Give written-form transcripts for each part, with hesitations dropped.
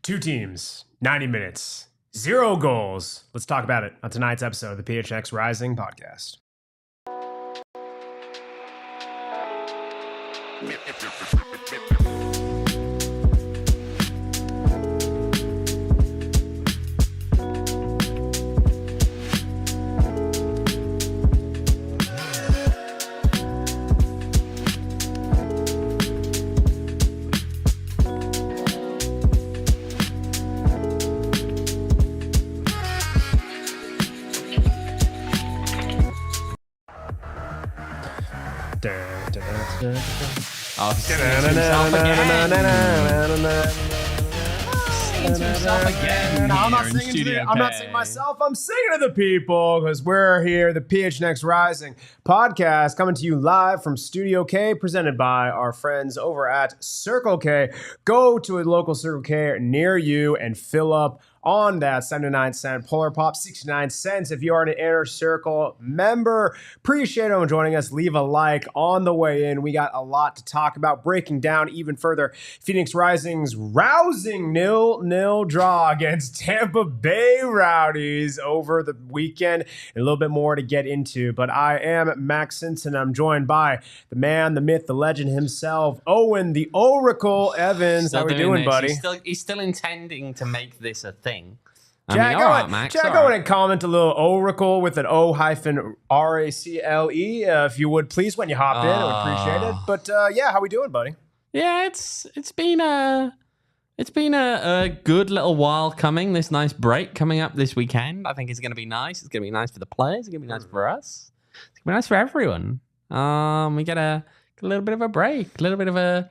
Two teams, 90 minutes, 0 goals. Let's talk about it on tonight's episode of the PHX Rising podcast. Oh, he's singing to himself again. Singing to himself again. I'm not singing myself. I'm singing to the people because we're here, the PHX Rising podcast, coming to you live from Studio K, presented by our friends over at Circle K. Go to a local Circle K near you and fill up on that 79-cent Polar Pop, 69 cents. If you are an Inner Circle member, appreciate everyone joining us. Leave a like on the way in. We got a lot to talk about, breaking down even further Phoenix Rising's rousing 0-0 draw against Tampa Bay Rowdies over the weekend. And a little bit more to get into, but I am Max Simpson. I'm joined by the man, the myth, the legend himself, Owain, the Oracle Evans. How we doing, buddy? He's still intending to make this a thing. Jack, go ahead and comment a little Oracle with an O-R-A-C-L-E, if you would, please, when you hop in. I would appreciate it. But yeah, how we doing, buddy? Yeah, it's been a good little while coming. This nice break coming up this weekend. I think it's going to be nice. It's going to be nice for the players. It's going to be nice for us. It's going to be nice for everyone. We get a little bit of a break, a little bit of a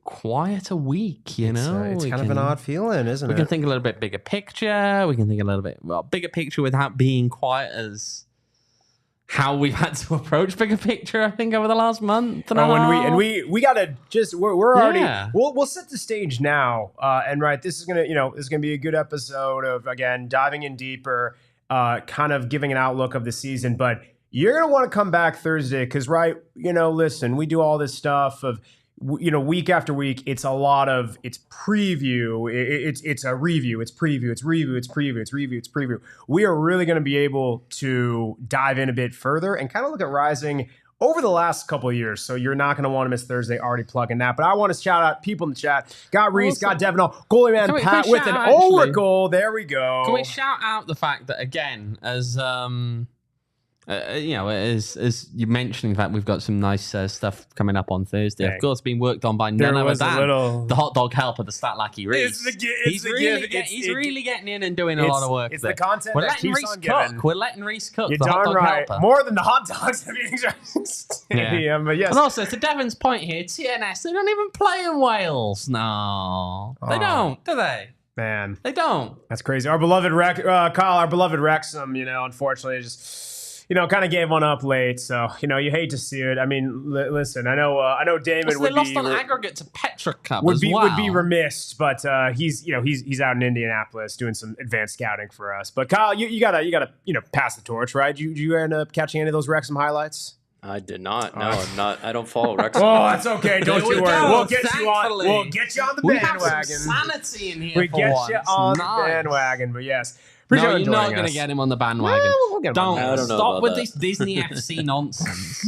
quieter week, you know. It's kind of an odd feeling, isn't it? We can think a little bit bigger picture. We can think a little bit bigger picture without being quite as how we've had to approach bigger picture, I think, over the last month. And we gotta just we're already we'll set the stage now. And right, this is gonna be a good episode of, again, diving in deeper, kind of giving an outlook of the season. But you're gonna want to come back Thursday because, right, listen, we do all this stuff of, week after week. It's a lot of preview. It's a review. It's preview. It's review. It's preview. It's review. It's preview. We are really going to be able to dive in a bit further and kind of look at Rising over the last couple of years. So you're not going to want to miss Thursday. Already plugging that. But I want to shout out people in the chat. Got Reese, got Devin, goalie man Pat with an Oracle. There we go. Can we shout out the fact that, again, as as you mentioned, in fact, we've got some nice stuff coming up on Thursday. Of course, being worked on by none other than the hot dog helper, the stat lackey Reese. He's really getting in and doing a lot of work. It's the content that keeps on giving. We're letting Reese cook. You're the hot dog right. helper. More than the hot dogs at the stadium. Yeah. But yes. And also, to Devin's point here, TNS, they don't even play in Wales. No, they don't, do they? Man, they don't. That's crazy. Our beloved Kyle, our beloved Wrexham, unfortunately, just kind of gave one up late, so you hate to see it. I mean, listen, I know Damon would lost on aggregate to Petra Cup would be remiss, but he's out in Indianapolis doing some advanced scouting for us. But Kyle, you gotta pass the torch, right? Did you end up catching any of those Wrexham highlights? I did not. No, I'm not. I don't follow Wrexham. Oh, that's okay. Don't you worry. We'll get you on the bandwagon. We have some sanity in here. We get you on the bandwagon, but yes. No, you're not going to get him on the bandwagon. We'll get him don't stop with this Disney FC nonsense.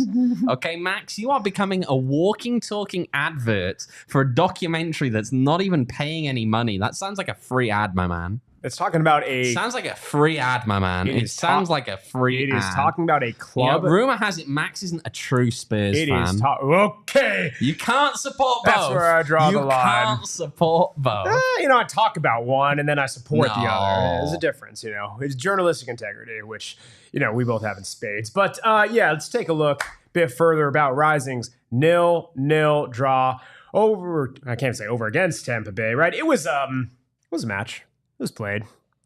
Okay, Max, you are becoming a walking, talking advert for a documentary that's not even paying any money. That sounds like a free ad, my man. It's talking about sounds like a free ad, my man. It sounds like a free ad. It is talking about a club. Rumor has it Max isn't a true Spurs fan. Okay. You can't support both. That's where I draw the line. You can't support both. I talk about one and then I support the other. There's a difference, It's journalistic integrity, which, we both have in spades. But let's take a look a bit further about Rising's 0-0 draw over against Tampa Bay, right? It was a match. It was played.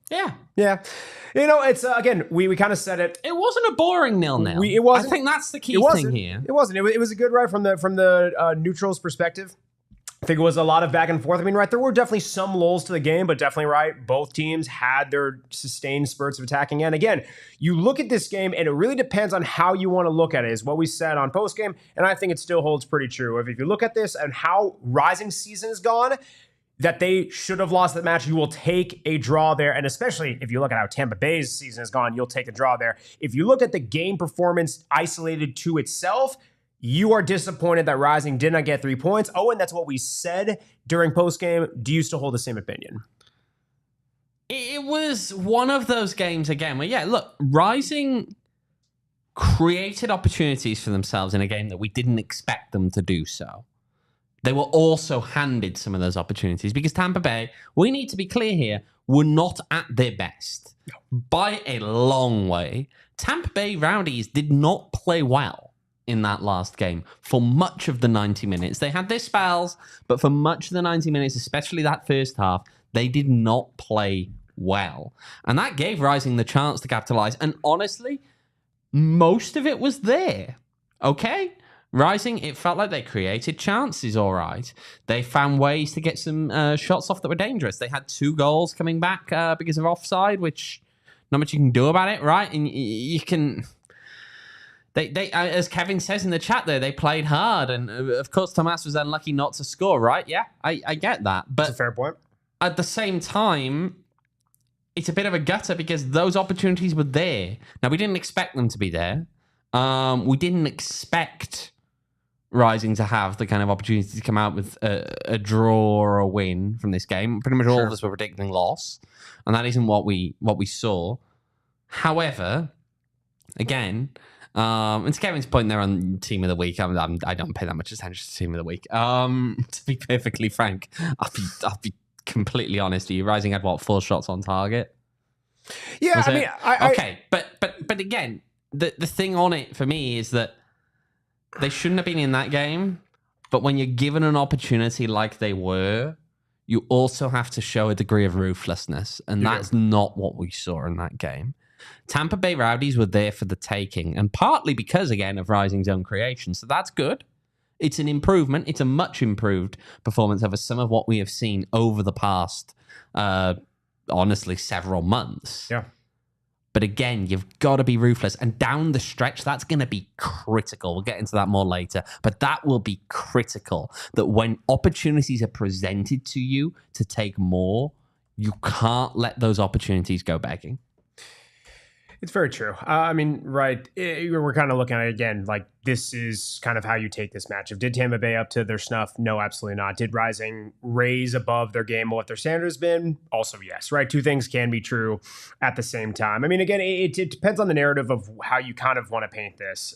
Yeah. It's again, we kind of said it. It wasn't a boring 0-0. It wasn't. I think that's the key thing here. It wasn't. It was a good ride from the neutral's perspective. I think it was a lot of back and forth. I mean, right, there were definitely some lulls to the game, but definitely, right, both teams had their sustained spurts of attacking. And again, you look at this game, and it really depends on how you want to look at it, is what we said on postgame, and I think it still holds pretty true. If you look at this and how Rising season has gone, that they should have lost that match. You will take a draw there. And especially if you look at how Tampa Bay's season has gone, you'll take a draw there. If you look at the game performance isolated to itself, you are disappointed that Rising did not get 3 points. Owen, that's what we said during postgame. Do you still hold the same opinion? It was one of those games again where, yeah, look, Rising created opportunities for themselves in a game that we didn't expect them to do so. They were also handed some of those opportunities because Tampa Bay, we need to be clear here, were not at their best. By a long way. Tampa Bay Rowdies did not play well in that last game for much of the 90 minutes. They had their spells, but for much of the 90 minutes, especially that first half, they did not play well. And that gave Rising the chance to capitalize. And honestly, most of it was there. Okay? Rising, it felt like they created chances, all right. They found ways to get some shots off that were dangerous. They had 2 goals coming back because of offside, which not much you can do about it, right? And you can... They as Kevin says in the chat there, they played hard. And of course, Tomas was unlucky not to score, right? Yeah, I get that. But that's a fair point. At the same time, it's a bit of a gutter because those opportunities were there. Now, we didn't expect them to be there. We didn't expect Rising to have the kind of opportunity to come out with a draw or a win from this game. Pretty much all of us were predicting loss, and that isn't what we saw. However, again, and to Kevin's point there on Team of the Week, I don't pay that much attention to Team of the Week. To be perfectly frank, I'll be completely honest with you. Rising had 4 shots on target. Yeah, I mean, okay, but again, the thing on it for me is that they shouldn't have been in that game, but when you're given an opportunity like they were, you also have to show a degree of ruthlessness, and that's not what we saw in that game. Tampa Bay Rowdies were there for the taking, and partly because, again, of Rising's own creation, so that's good. It's an improvement. It's a much improved performance over some of what we have seen over the past, honestly, several months. Yeah. But again, you've got to be ruthless. And down the stretch, that's going to be critical. We'll get into that more later. But that will be critical, that when opportunities are presented to you to take more, you can't let those opportunities go begging. It's very true. I mean, right. We're kind of looking at it again, like this is kind of how you take this matchup. Did Tampa Bay up to their snuff? No, absolutely not. Did Rising raise above their game what their standard has been? Also, yes, right? 2 things can be true at the same time. I mean, again, it depends on the narrative of how you kind of want to paint this.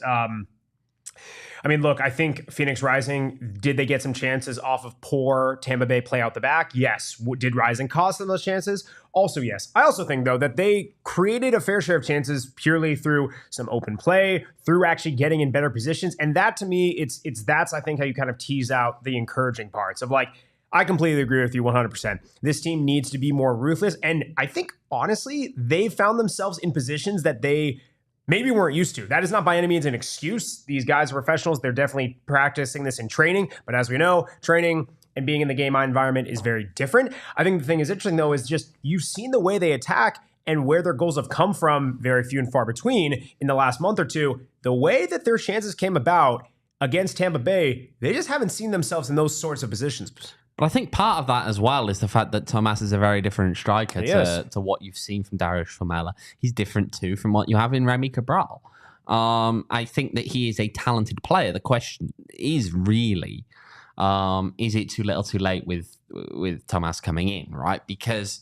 I mean, look, I think Phoenix Rising, did they get some chances off of poor Tampa Bay play out the back? Yes. Did Rising cost them those chances? Also, yes. I also think, though, that they created a fair share of chances purely through some open play, through actually getting in better positions. And that, to me, that's, I think, how you kind of tease out the encouraging parts of, like, I completely agree with you 100%. This team needs to be more ruthless. And I think, honestly, they found themselves in positions that they maybe weren't used to. That is not by any means an excuse. These guys are professionals. They're definitely practicing this in training. But as we know, training and being in the game environment is very different. I think the thing is interesting, though, is just you've seen the way they attack and where their goals have come from, very few and far between in the last month or two. The way that their chances came about against Tampa Bay, they just haven't seen themselves in those sorts of positions. But I think part of that as well is the fact that Tomas is a very different striker to what you've seen from Darius Formella. He's different too from what you have in Remy Cabral. I think that he is a talented player. The question is really, is it too little too late with Tomas coming in, right? Because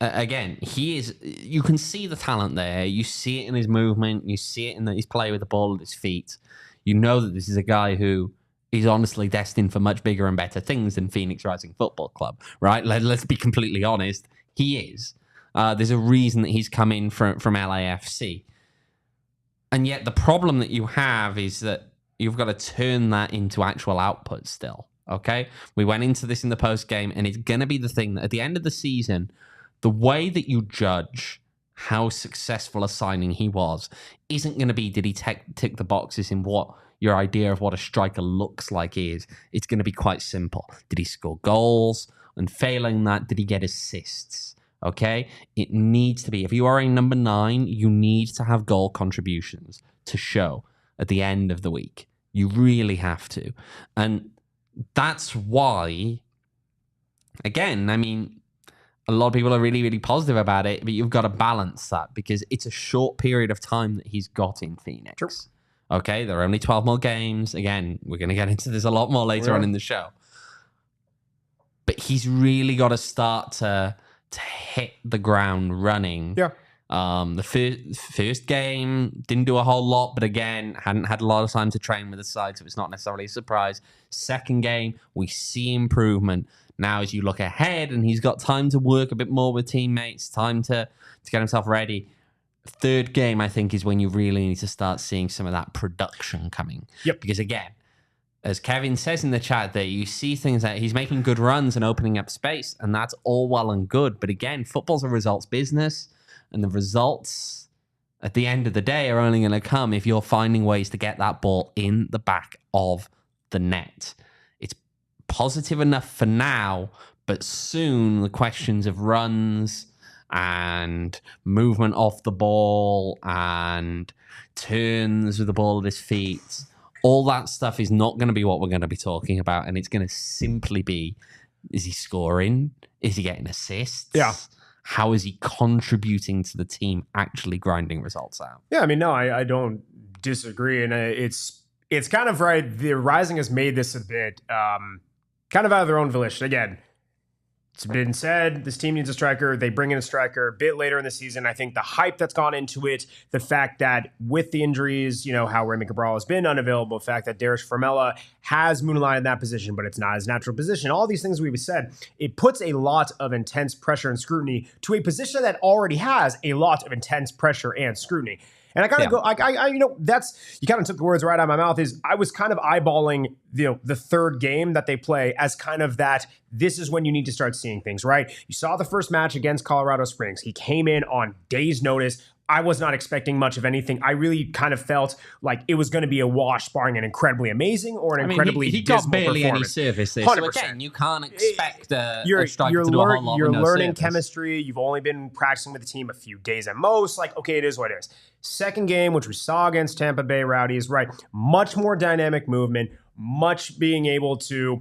again, you can see the talent there. You see it in his movement. You see it in his play with the ball at his feet. You know that this is a guy who is honestly destined for much bigger and better things than Phoenix Rising Football Club, right? Let's be completely honest. He is. There's a reason that he's come in from LAFC. And yet the problem that you have is that you've got to turn that into actual output still, okay? We went into this in the post game, and it's going to be the thing that at the end of the season, the way that you judge how successful a signing he was isn't going to be, did he tick the boxes in what your idea of what a striker looks like is. It's going to be quite simple. Did he score goals? And failing that, did he get assists? Okay? It needs to be. If you are a number 9, you need to have goal contributions to show at the end of the week. You really have to. And that's why again, I mean, a lot of people are really, really positive about it, but you've got to balance that because it's a short period of time that he's got in Phoenix. Sure. Okay, there are only 12 more games. Again, we're going to get into this a lot more later on in the show. But he's really got to start to hit the ground running. Yeah. The first game didn't do a whole lot, but again, hadn't had a lot of time to train with the side, so it's not necessarily a surprise. Second game, we see improvement. Now, as you look ahead, and he's got time to work a bit more with teammates, time to get himself ready. Third game, I think, is when you really need to start seeing some of that production coming. Yep. Because again, as Kevin says in the chat there, you see things that he's making good runs and opening up space, and that's all well and good. But again, football's a results business, and the results at the end of the day are only going to come if you're finding ways to get that ball in the back of the net. It's positive enough for now, but soon the questions of runs and movement off the ball and turns with the ball at his feet, all that stuff is not going to be what we're going to be talking about. And it's going to simply be, is he scoring? Is he getting assists? Yeah. How is he contributing to the team actually grinding results out? Yeah, I mean, no, I don't disagree. And it's kind of right. The Rising has made this a bit kind of out of their own volition. Again, it's been said this team needs a striker. They bring in a striker a bit later in the season. I think the hype that's gone into it, the fact that with the injuries, you know, how Remy Cabral has been unavailable, the fact that Darius Formella has moonlighted in that position, but it's not his natural position. All these things we've said, it puts a lot of intense pressure and scrutiny to a position that already has a lot of intense pressure and scrutiny. And I kind of you kind of took the words right out of my mouth. I was kind of eyeballing, the third game that they play as kind of that. This is when you need to start seeing things, right? You saw the first match against Colorado Springs. He came in on days' notice. I was not expecting much of anything. I really kind of felt like it was going to be a wash, barring an incredibly amazing or an incredibly he got barely any performance. service there. 100%. So again, you can't expect a you're striker to do a whole lot You're with no learning service. chemistry. You've only been practicing with the team a few days at most. Like, okay, it is what it is. Second game, which we saw against Tampa Bay Rowdies, right? Much more dynamic movement, much being able to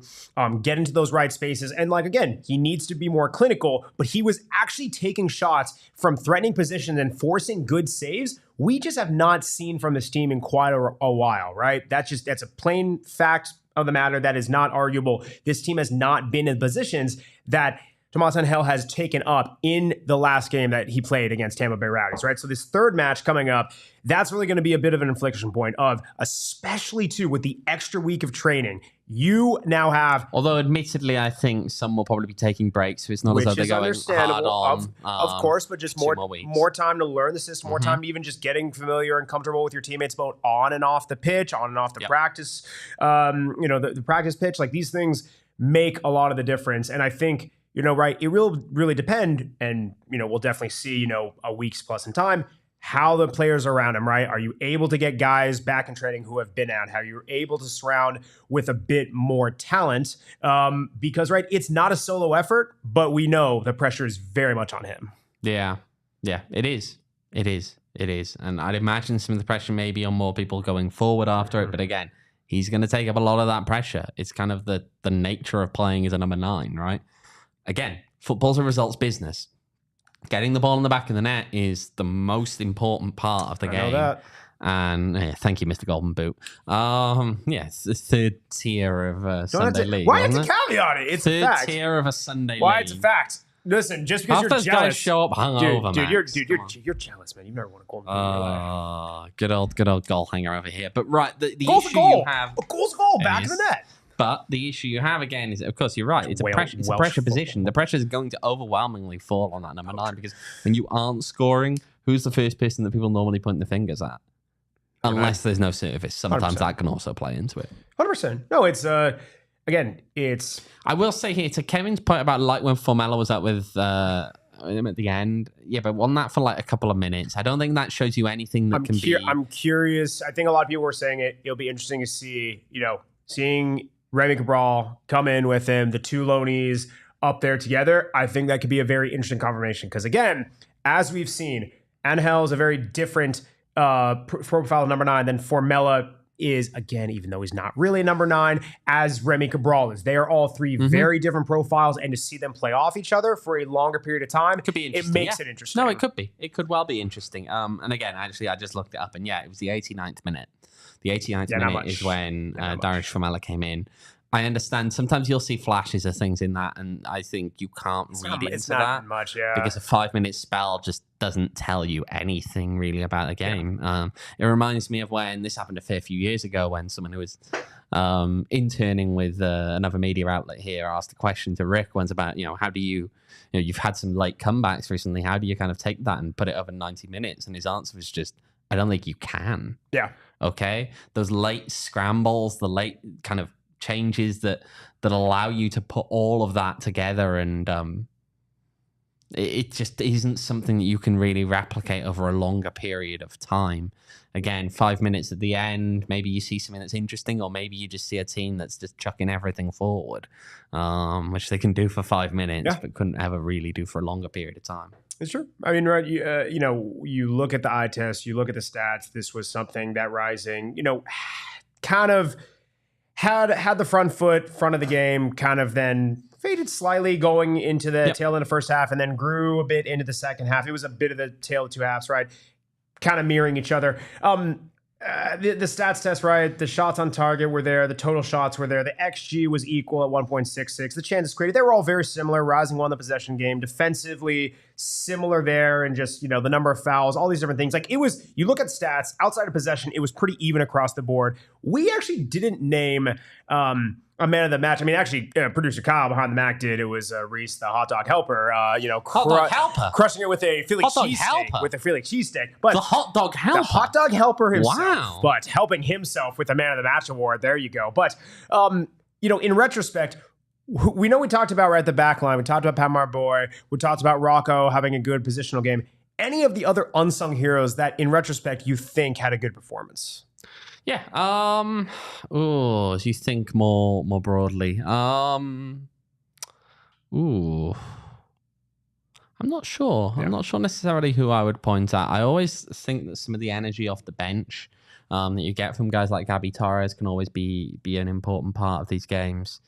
get into those right spaces. And like, again, he needs to be more clinical, but he was actually taking shots from threatening positions and forcing good saves. We just have not seen from this team in quite a while, right? That's a plain fact of the matter that is not arguable. This team has not been in positions that Tomas has taken up in the last game that he played against Tampa Bay Rowdies, right? So this third match coming up, that's really going to be a bit of an inflection point of, especially too, with the extra week of training, you now have... Although admittedly, I think some will probably be taking breaks, so it's not as though they're going hard on. Of course, but just more time to learn the system, more Mm-hmm. time even just getting familiar and comfortable with your teammates, both on and off the pitch, on and off the practice, the practice pitch. Like, these things make a lot of the difference. And I think... right, it will really depend, and, we'll definitely see, a week's plus in time, how the players around him, right? Are you able to get guys back in training who have been out? How you're able to surround with a bit more talent? Because, right, it's not a solo effort, but we know the pressure is very much on him. Yeah, it is. And I'd imagine some of the pressure may be on more people going forward after it, but again, he's going to take up a lot of that pressure. It's kind of the nature of playing as a number 9, right? Again, football's a results business. Getting the ball in the back of the net is the most important part of the game. I know that. And thank you, Mr. Golden Boot. It's the third tier of Sunday League. Why it's a caveat it? It's third a fact. tier of a Sunday League. Why it's a fact. Listen, just because Half you're those jealous, guys show up hungover, you're jealous, man. You've never won a Golden Boot in your life. Good old goal hanger over here. But right, the Goal's issue a goal. you have, A goal's a goal. Back of the net. But the issue you have again is, of course, you're right. It's a pressure position. The pressure is going to overwhelmingly fall on that number 9 because when you aren't scoring, who's the first person that people normally point their fingers at? Unless there's no service. Sometimes 100%. that can also play into it. 100%. No, it's again, it's. I will say here to Kevin's point about like when Formella was up with him at the end. Yeah, but won that for like a couple of minutes. I don't think that shows you anything that can be. I'm curious. I think a lot of people were saying it. It'll be interesting to see. Seeing Remy Cabral come in with him, the two loanies up there together. I think that could be a very interesting confirmation because, again, as we've seen, Angel is a very different profile of number 9 than Formella is, again, even though he's not really a number 9, as Remy Cabral is. They are all 3 very different profiles, and to see them play off each other for a longer period of time, could be interesting, it makes it interesting. No, it could be. It could well be interesting. And again, actually, I just looked it up, and it was the 89th minute. The 89th minute is when Darius Famela came in. I understand sometimes you'll see flashes of things in that, and I think you can't read into that much, because a 5-minute spell just doesn't tell you anything really about the game. It reminds me of when this happened a fair few years ago when someone who was interning with another media outlet here asked a question to Rick once about, how do you've had some late comebacks recently, how do you kind of take that and put it over 90 minutes? And his answer was just, I don't think you can. Yeah. Okay? Those late scrambles, the late kind of changes that allow you to put all of that together, and it just isn't something that you can really replicate over a longer period of time. Again, 5 minutes at the end, maybe you see something that's interesting, or maybe you just see a team that's just chucking everything forward, which they can do for 5 minutes, but couldn't ever really do for a longer period of time. It's true. I mean, right, you look at the eye test, you look at the stats, this was something that Rising, kind of had the front of the game, kind of then faded slightly going into the tail end of the first half, and then grew a bit into the second half. It was a bit of the tale of two halves, right? Kind of mirroring each other. The stats test, right? The shots on target were there. The total shots were there. The XG was equal at 1.66. The chances created, they were all very similar. Rising won the possession game. Defensively, similar there. And just, the number of fouls, all these different things. Like, it was, you look at stats, outside of possession, it was pretty even across the board. We actually didn't name a man of the match. I mean, actually, producer Kyle behind the Mac did. It was Reese, the hot dog helper. Crushing it with a Philly cheesesteak. But the hot dog helper. The hot dog helper himself. Wow. But helping himself with the man of the match award. There you go. But in retrospect, we know we talked about right at the back line. We talked about Pat Marboy. We talked about Rocco having a good positional game. Any of the other unsung heroes that, in retrospect, you think had a good performance? Yeah. As you think more broadly. I'm not sure. I'm not sure necessarily who I would point at. I always think that some of the energy off the bench that you get from guys like Gabby Torres can always be an important part of these games.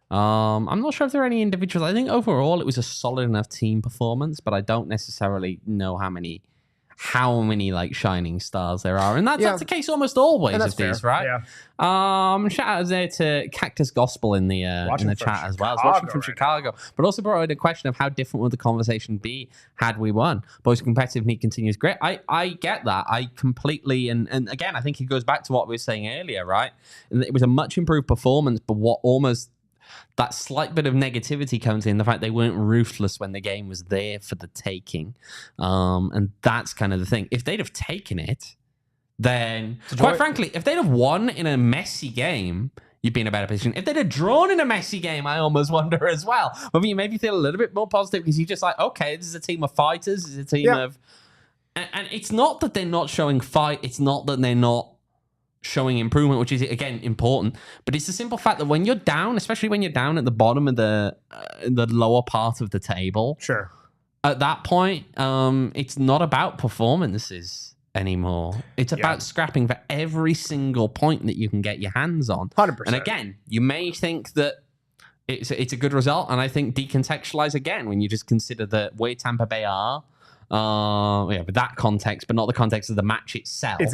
I'm not sure if there are any individuals. I think overall it was a solid enough team performance, but I don't necessarily know how many like shining stars there are, and that's the case almost always of these, right? Shout out there to Cactus Gospel in the chat as well. Watching from Chicago, but also brought in a question of how different would the conversation be had we won. Boys competitive need continues. Great. I get that. I completely and again, I think it goes back to what we were saying earlier, right? And it was a much improved performance, but what almost that slight bit of negativity comes in the fact they weren't ruthless when the game was there for the taking. And that's kind of the thing. If they'd have taken it, then quite frankly, if they'd have won in a messy game, you'd be in a better position. If they'd have drawn in a messy game, I almost wonder as well. But you maybe feel a little bit more positive because you're just like, okay, this is a team of fighters. This is a team of... And it's not that they're not showing fight. It's not that they're not showing improvement, which is, again, important. But it's the simple fact that when you're down, especially when you're down at the bottom of the lower part of the table, sure, at that point, it's not about performances anymore. It's about scrapping for every single point that you can get your hands on. 100%. And again, you may think that it's a good result, and I think decontextualize again when you just consider that where Tampa Bay are, with that context, but not the context of the match itself. It's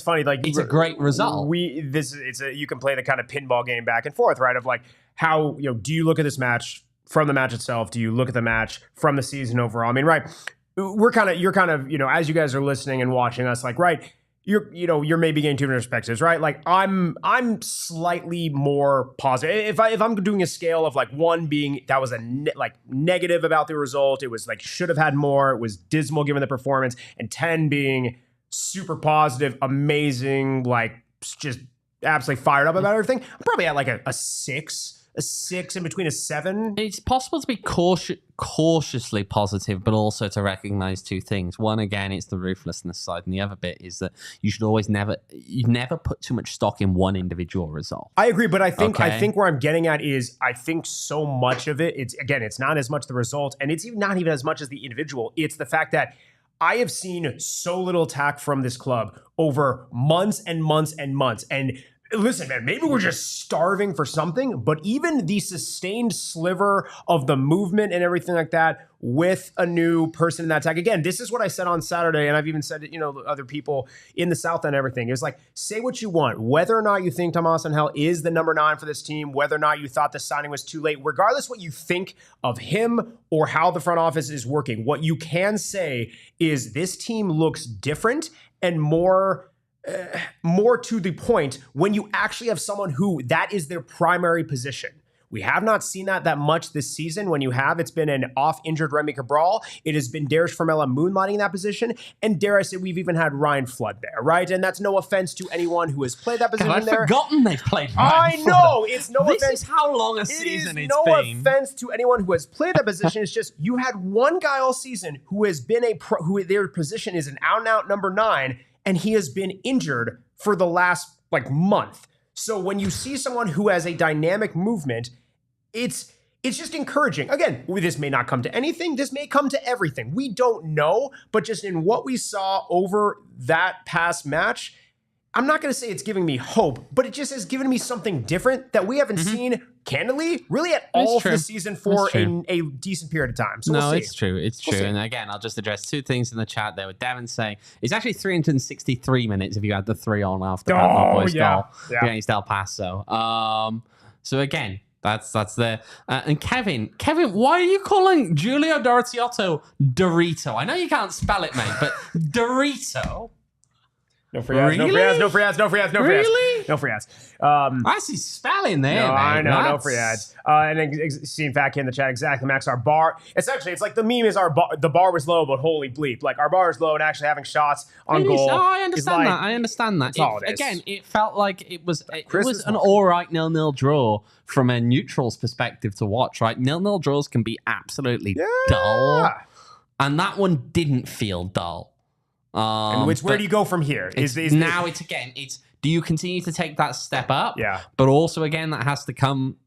funny, like it's a great result. You can play the kind of pinball game back and forth, right? Of like how do you look at this match from the match itself? Do you look at the match from the season overall? I mean, right? You're kind of as you guys are listening and watching us, like, right. You're maybe getting two different perspectives, right? Like I'm slightly more positive. If I'm doing a scale of like 1 being that was negative about the result, it was like should have had more, it was dismal given the performance, and 10 being super positive, amazing, like just absolutely fired up about everything, I'm probably at like a 6. A 6 in between a 7. It's possible to be cautiously positive, but also to recognize two things. One, again, it's the ruthlessness side, and the other bit is that you should always never put too much stock in one individual result. I agree, but I think where I'm getting at is I think so much of it, it's not as much the result, and it's not even as much as the individual. It's the fact that I have seen so little attack from this club over months and months and months. And listen, man, maybe we're just starving for something, but even the sustained sliver of the movement and everything like that with a new person in that tag. Again, this is what I said on Saturday, and I've even said it, to other people in the South and everything. It was like, say what you want, whether or not you think Tomas is the number 9 for this team, whether or not you thought the signing was too late, regardless what you think of him or how the front office is working, what you can say is this team looks different and more to the point when you actually have someone who that is their primary position. We have not seen that much this season. When you have, it's been an off-injured Remy Cabral. It has been Darius Formella moonlighting that position. And dare I say, we've even had Ryan Flood there, right? And that's no offense to anyone who has played that position I've there. forgotten they've played Ryan Flood. know. It's no offense. This is how long a season it's no been. offense to anyone who has played that position. It's just you had one guy all season who has been who their position is an out-and-out number 9, and he has been injured for the last month. So when you see someone who has a dynamic movement, it's just encouraging. Again, this may not come to anything. This may come to everything. We don't know, but just in what we saw over that past match, I'm not going to say it's giving me hope, but it just has given me something different that we haven't seen, candidly, really at all this season for a decent period of time. So we'll see. It's true. It's true. And again, I'll just address 2 things in the chat there with Devin saying it's actually 363 minutes if you add the 3 on after that boys goal against El Paso. So again, that's there. And Kevin, why are you calling Julio Dorothiotto Dorito? I know you can't spell it, mate, but Dorito. No free ads, really? no free ads. Really? No free ads. I see spelling there, no, man. I know, no free ads. And then seeing Fat Kid in the chat, exactly, Max, our bar, essentially, it's like the meme is the bar was low, but holy bleep. Like, our bar is low and actually having shots on goal. Oh, I understand that. I understand that. Again, it felt like it was an all right 0-0 draw from a neutral's perspective to watch, right? 0-0 draws can be absolutely dull. And that one didn't feel dull. And where do you go from here? Do you continue to take that step up? Yeah. But also, again, that has to come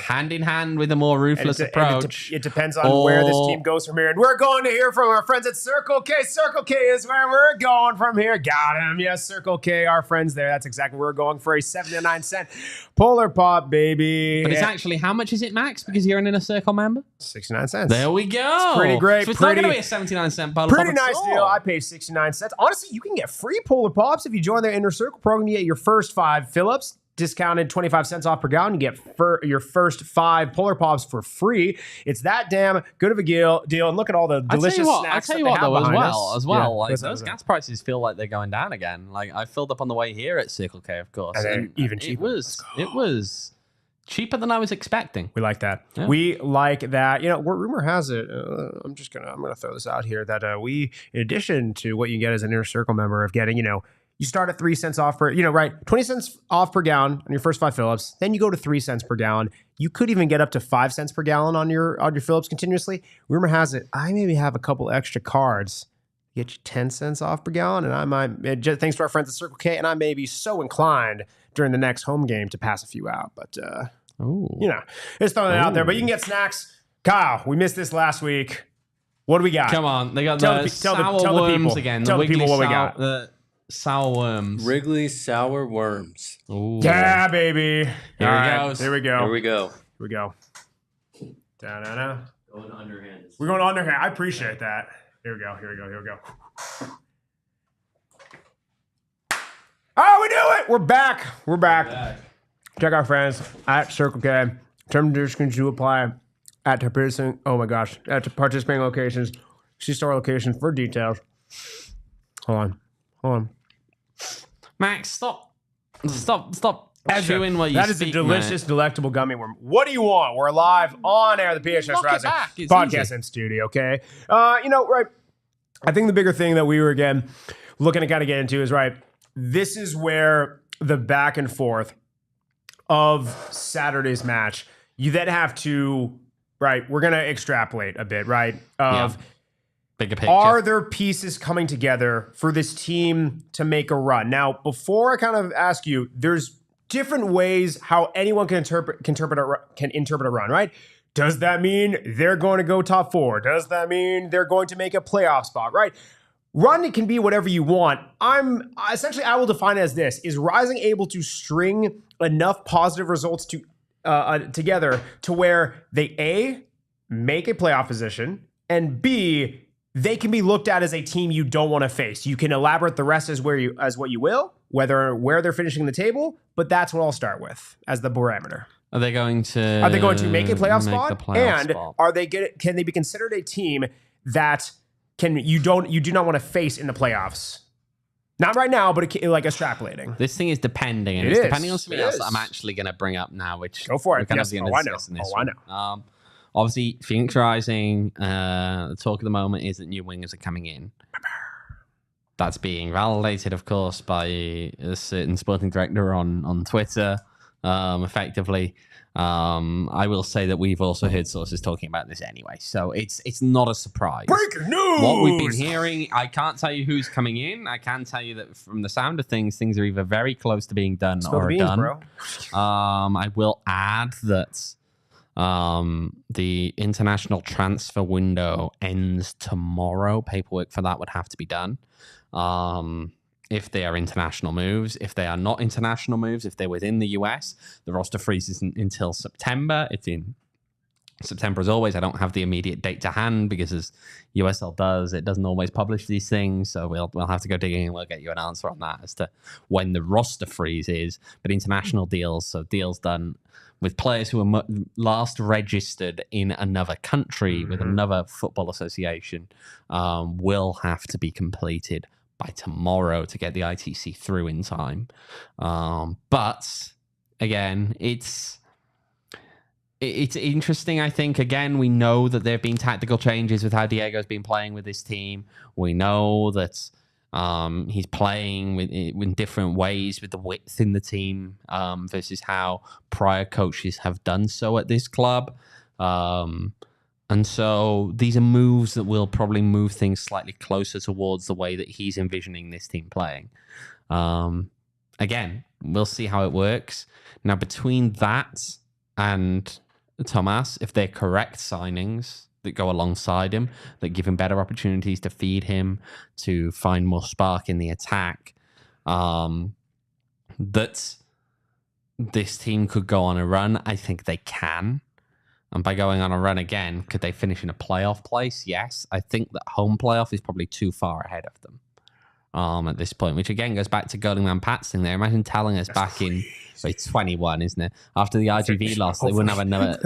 hand in hand with a more ruthless approach. It depends on where this team goes from here. And we're going to hear from our friends at Circle K. Circle K is where we're going from here. Got him. Yes, Circle K, our friends there. That's exactly where we're going for a 79-cent Polar Pop, baby. But it's actually, how much is it, Max? Because you're an Inner Circle member? 69 cents. There we go. It's pretty great. So it's not going to be a 79-cent Polar Pop. Pretty nice deal. I paid 69 cents. Honestly, you can get free Polar Pops if you join their Inner Circle program. You get your first 5 fill-ups, discounted 25 cents off per gallon. You get your first 5 Polar Pops for free. It's that damn good of a deal. And look at all the delicious snacks. I'll tell you what, though, as well. Like, those gas prices feel like they're going down again. Like, I filled up on the way here at Circle K, of course. And even cheaper. It was cheaper than I was expecting. We like that. Yeah. We like that. Rumor has it, I'm gonna throw this out here, that we, in addition to what you get as an Inner Circle member of getting, you start at 3 cents off per, 20 cents off per gallon on your first 5 fill-ups. Then you go to 3 cents per gallon. You could even get up to 5 cents per gallon on your fill-ups continuously. Rumor has it, I maybe have a couple extra cards. Get you 10 cents off per gallon. And I might, thanks to our friends at Circle K, and I may be so inclined during the next home game to pass a few out. But, just throwing it out there. But you can get snacks. Kyle, we missed this last week. What do we got? Come on. They got the sour worms again. Tell the people what we got. The sour worms. Wrigley sour worms. Ooh. Yeah, baby. Here we go. Here we go. Da-da-da. Going underhand. We're going underhand. I appreciate that. Here we go. Oh, we do it. We're back. Check our friends at Circle K. Terms and conditions to apply at participating locations. See store locations for details. Hold on. Max, stop chewing while you speak. That is a delicious, delectable gummy worm. What do you want? We're live on air, the PHX Rising podcast and studio, okay? Right. I think the bigger thing that we were, again, looking to kind of get into is, right, this is where the back and forth of Saturday's match, you then have to, right, we're going to extrapolate a bit, right, of bigger picture. Are there pieces coming together for this team to make a run? Now, before I kind of ask you, there's different ways how anyone can interpret a run, right? Does that mean they're going to go top 4? Does that mean they're going to make a playoff spot, right? Run can be whatever you want. I will define it as this: is Rising able to string enough positive results together to where they A, make a playoff position, and B, they can be looked at as a team you don't want to face. You can elaborate the rest as what you will, where they're finishing the table, but that's what I'll start with as the parameter. Are they going to make a playoff spot? spot? Can they be considered a team that you do not want to face in the playoffs? Not right now, but like extrapolating. This thing is depending, and it's depending on something else that I'm actually going to bring up now. Which go for it. Yes. I know. Obviously, Phoenix Rising. The talk of the moment is that new wingers are coming in. That's being validated, of course, by a certain sporting director on Twitter. Effectively, I will say that we've also heard sources talking about this anyway, so it's not a surprise. Breaking news! What we've been hearing, I can't tell you who's coming in. I can tell you that from the sound of things are either very close to being done or done. Bro. I will add that the international transfer window ends tomorrow. Paperwork for that would have to be done. If they are international moves. If they are not international moves, if they're within the US, the roster freezes until September. It's in September as always. I don't have the immediate date to hand because as USL does, it doesn't always publish these things. So we'll have to go digging and we'll get you an answer on that as to when the roster freeze is. But international deals, so deals done with players who are last registered in another country with another football association, will have to be completed by tomorrow to get the ITC through in time. But again, it's interesting. I think, again, we know that there have been tactical changes with how Diego's been playing with this team. We know that he's playing in different ways with the width in the team versus how prior coaches have done so at this club. And so these are moves that will probably move things slightly closer towards the way that he's envisioning this team playing. Again, we'll see how it works. Now, between that and Tomas, if they're correct signings that go alongside him, that give him better opportunities to feed him, to find more spark in the attack, that this team could go on a run, I think they can. And by going on a run again, could they finish in a playoff place? Yes. I think that home playoff is probably too far ahead of them at this point, which again goes back to Golden Man Pat's thing there. Imagine telling us back in 21, isn't it? After the RGV loss, they wouldn't have another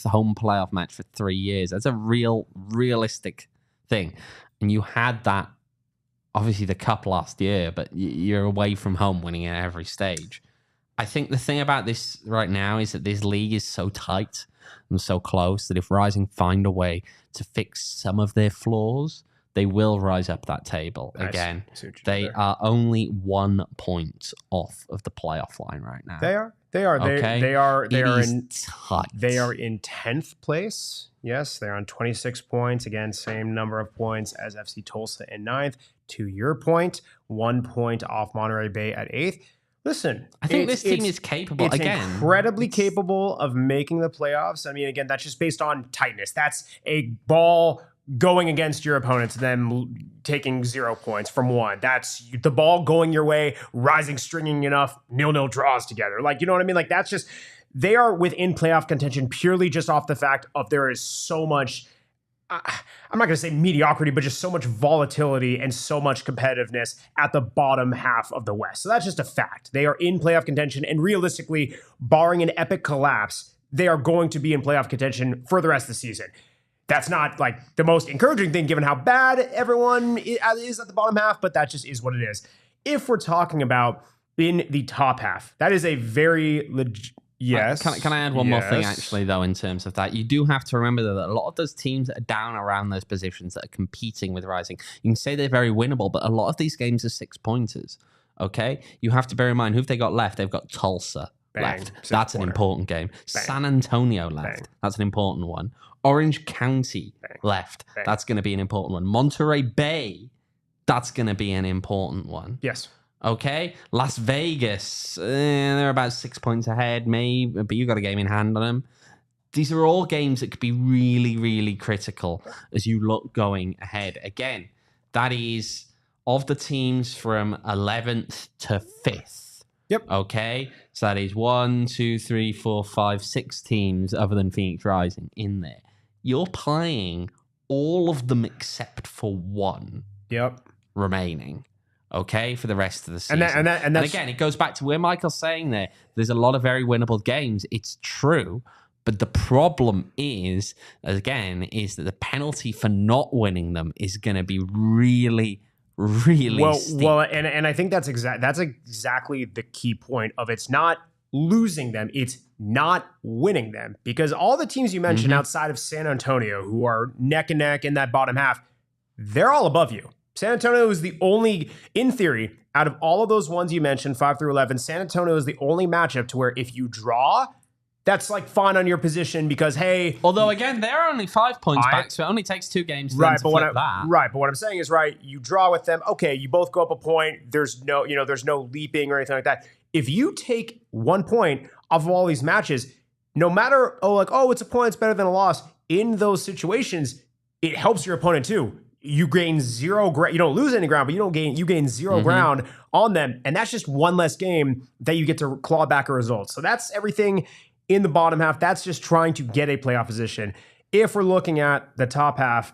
home playoff match for 3 years. That's a realistic thing. And you had that, obviously, the cup last year, but you're away from home winning at every stage. I think the thing about this right now is that this league is so tight and so close that if Rising find a way to fix some of their flaws, they will rise up that table. Again, they are only 1 point off of the playoff line right now. They are. Okay? They are tight. They are in 10th place. Yes, they're on 26 points. Again, same number of points as FC Tulsa in 9th. To your point, 1 point off Monterey Bay at 8th. Listen, I think this team is capable. It's incredibly capable of making the playoffs. I mean, again, that's just based on tightness. That's a ball going against your opponents, them taking 0 points from one. That's the ball going your way, Rising stringing enough 0-0 draws together. Like, you know what I mean? Like, that's just, they are within playoff contention purely just off the fact of there is so much, I'm not going to say mediocrity, but just so much volatility and so much competitiveness at the bottom half of the West. So that's just a fact. They are in playoff contention, and realistically, barring an epic collapse, they are going to be in playoff contention for the rest of the season. That's not like the most encouraging thing given how bad everyone is at the bottom half, but that just is what it is. If we're talking about in the top half, that is a very legit. Yes. Can I add one more thing, actually, though, in terms of that? You do have to remember that a lot of those teams that are down around those positions that are competing with Rising, you can say they're very winnable, but a lot of these games are 6-pointers, okay? You have to bear in mind, who have they got left? They've got Tulsa left. That's an important game. San Antonio left. That's an important one. Orange County left. That's going to be an important one. Monterey Bay, that's going to be an important one. Yes. Okay, Las Vegas, they're about 6 points ahead, maybe, but you got a game in hand on them. these are all games that could be really, really critical as you look going ahead. Again, that is of the teams from 11th to 5th. Yep. Okay. So that is 1, 2, 3, 4, 5, 6 teams other than Phoenix Rising in there. You're playing all of them except for one remaining. Okay, for the rest of the season. And again, it goes back to where Michael's saying there's a lot of very winnable games. It's true. But the problem is that the penalty for not winning them is going to be really, really steep. Well, and I think that's exactly the key point of it's not losing them, it's not winning them. Because all the teams you mentioned outside of San Antonio, who are neck and neck in that bottom half, they're all above you. San Antonio is the only, in theory, out of all of those ones you mentioned, 5 through 11, San Antonio is the only matchup to where if you draw, that's like fine on your position because, hey... Although, again, they're only 5 points back, so it only takes 2 games to flip that. Right, but what I'm saying is, you draw with them, okay, you both go up a point, there's no leaping or anything like that. If you take 1 point off of all these matches, no matter, it's a point, it's better than a loss, in those situations, it helps your opponent too. You gain 0 ground. You don't lose any ground, but you gain 0 ground on them. And that's just one less game that you get to claw back a result. So that's everything in the bottom half. That's just trying to get a playoff position. If we're looking at the top half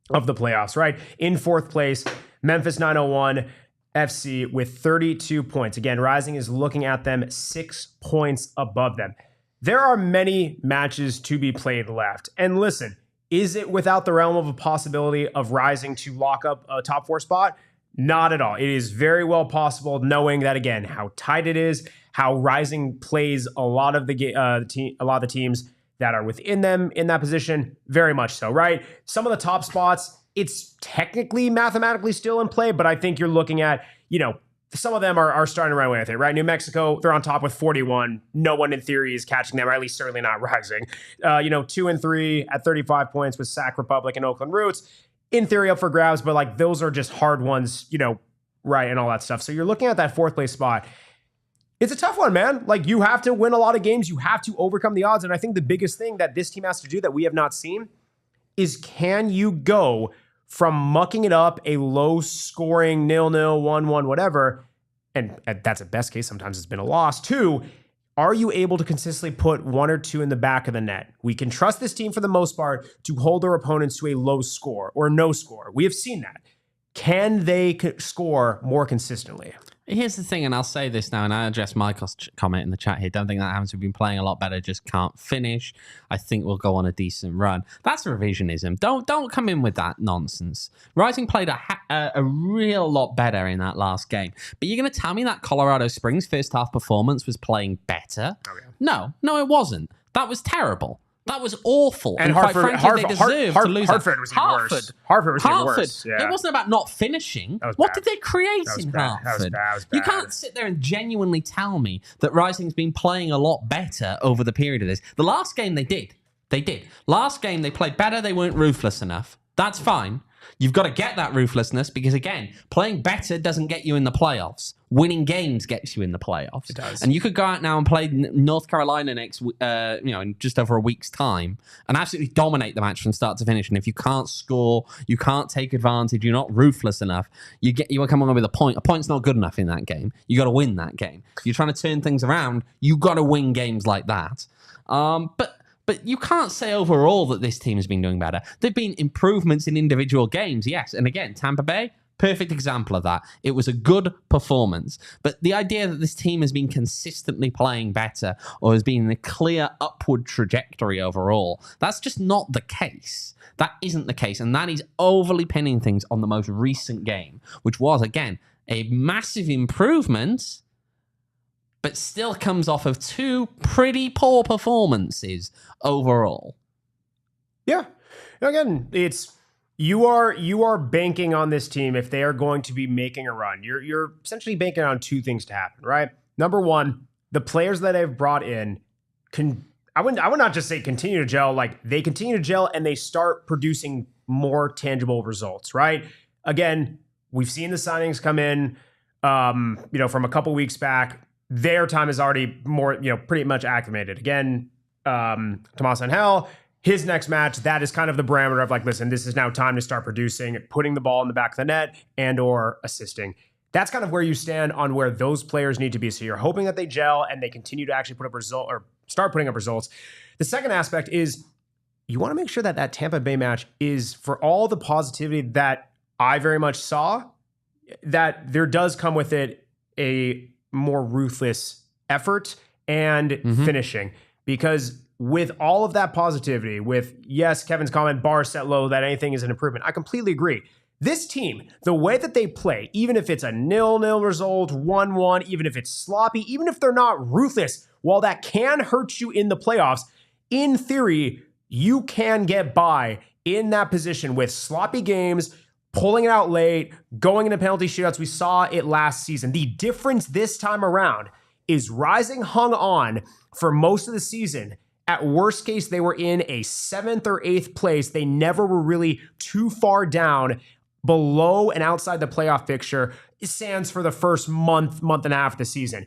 of the playoffs, right? In 4th place, Memphis 901 FC with 32 points. Again, Rising is looking at them 6 points above them. There are many matches to be played left. And listen, is it without the realm of a possibility of Rising to lock up a top 4 spot? Not at all. It is very well possible, knowing that, again, how tight it is, how Rising plays a lot of the teams that are within them in that position. Very much so, right? Some of the top spots, it's technically mathematically still in play, but I think you're looking at, some of them are starting to run away with it, right? New Mexico, they're on top with 41. No one in theory is catching them, or at least certainly not Rising. 2 and 3 at 35 points with Sac Republic and Oakland Roots. In theory up for grabs, but those are just hard ones, right, and all that stuff. So you're looking at that 4th place spot. It's a tough one, man. You have to win a lot of games. You have to overcome the odds. And I think the biggest thing that this team has to do that we have not seen is, can you go from mucking it up, a low-scoring 0-0, 1-1, whatever, and that's at best case, sometimes it's been a loss, to, are you able to consistently put 1 or 2 in the back of the net? We can trust this team for the most part to hold their opponents to a low score or no score. We have seen that. Can they score more consistently? Here's the thing, and I'll say this now, and I address Michael's comment in the chat here. Don't think that happens. We've been playing a lot better, just can't finish. I think we'll go on a decent run. That's revisionism. Don't come in with that nonsense. Rising played a real lot better in that last game. But you're going to tell me that Colorado Springs first half performance was playing better? Okay. No, it wasn't. That was terrible. That was awful. And quite frankly, they deserved to lose. Hartford was even worse. Hartford was even worse. Yeah. It wasn't about not finishing. What did they create in Hartford? That was bad. You can't sit there and genuinely tell me that Rising's been playing a lot better over the period of this. The last game they did. Last game they played better. They weren't ruthless enough. That's fine. You've got to get that ruthlessness because, again, playing better doesn't get you in the playoffs. Winning games gets you in the playoffs. It does. And you could go out now and play North Carolina next, in just over a week's time and absolutely dominate the match from start to finish. And if you can't score, you can't take advantage, you're not ruthless enough, you will come on with a point. A point's not good enough in that game. You got to win that game. If you're trying to turn things around, you got to win games like that. But you can't say overall that this team has been doing better. There have been improvements in individual games, yes. And again, Tampa Bay, perfect example of that. It was a good performance. But the idea that this team has been consistently playing better or has been in a clear upward trajectory overall, that's just not the case. That isn't the case. And that is overly pinning things on the most recent game, which was, again, a massive improvement, but still comes off of 2 pretty poor performances overall. Yeah. Again, it's you are banking on this team if they are going to be making a run. You're essentially banking on 2 things to happen, right? Number 1, the players that they've brought in I would not just say continue to gel, they continue to gel and they start producing more tangible results, right? Again, we've seen the signings come in from a couple weeks back. Their time is already more, pretty much acclimated. Again, Tomas Angel. His next match, that is kind of the parameter of like, listen, this is now time to start producing, putting the ball in the back of the net and or assisting. That's kind of where you stand on where those players need to be. So you're hoping that they gel and they continue to actually put up result or start putting up results. The second aspect is you want to make sure that that Tampa Bay match is, for all the positivity that I very much saw, that there does come with it a more ruthless effort and finishing. Because with all of that positivity, with, yes, Kevin's comment, bar set low, that anything is an improvement, I completely agree. This team, the way that they play, even if it's a 0-0 result, 1-1, even if it's sloppy, even if they're not ruthless, while that can hurt you in the playoffs, in theory, you can get by in that position with sloppy games, pulling it out late, going into penalty shootouts. We saw it last season. The difference this time around is Rising hung on for most of the season. At worst case, they were in a 7th or 8th place. They never were really too far down below and outside the playoff picture. It stands for the first month and a half of the season.